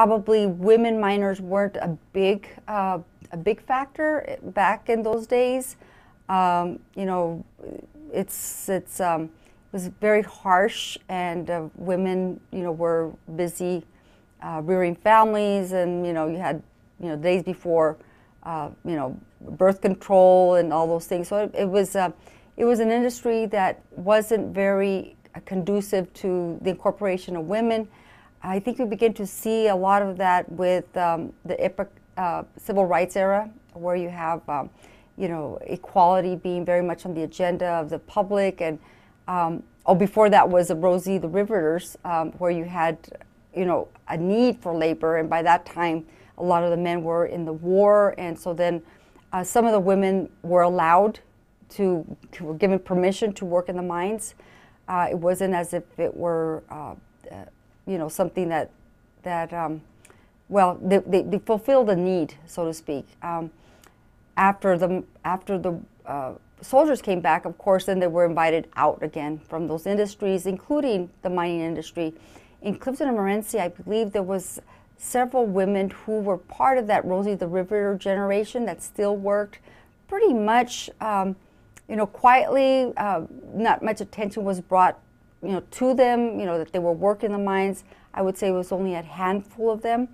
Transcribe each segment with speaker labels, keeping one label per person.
Speaker 1: probably women miners weren't a big factor back in those days. You know, it was very harsh, and women, you know, were busy rearing families, and you know, you had, you know, days before, you know, birth control and all those things. So it was an industry that wasn't very conducive to the incorporation of women. I think we begin to see a lot of that with the civil rights era, where you have, you know, equality being very much on the agenda of the public, and before that was the Rosie the Riveters, where you had, you know, a need for labor, and by that time, a lot of the men were in the war, and so then some of the women were allowed were given permission to work in the mines. It wasn't as if it were, you know, something well, they fulfilled a need, so to speak. After the soldiers came back, of course, then they were invited out again from those industries, including the mining industry. In Clifton and Morenci, I believe there was several women who were part of that Rosie the Riveter generation that still worked pretty much, you know, quietly. Not much attention was brought, you know, to them, you know, that they were working the mines. I would say it was only a handful of them.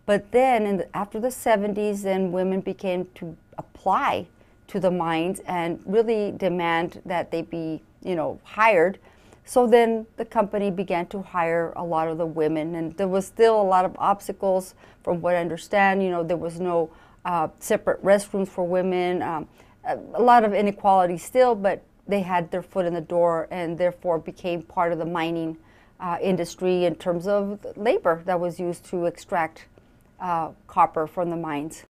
Speaker 1: But then after the 70s, then women began to apply to the mines and really demand that they be, you know, hired. So then the company began to hire a lot of the women, and there was still a lot of obstacles from what I understand. You know, there was no separate restrooms for women, a lot of inequality still, but they had their foot in the door and therefore became part of the mining industry in terms of labor that was used to extract copper from the mines.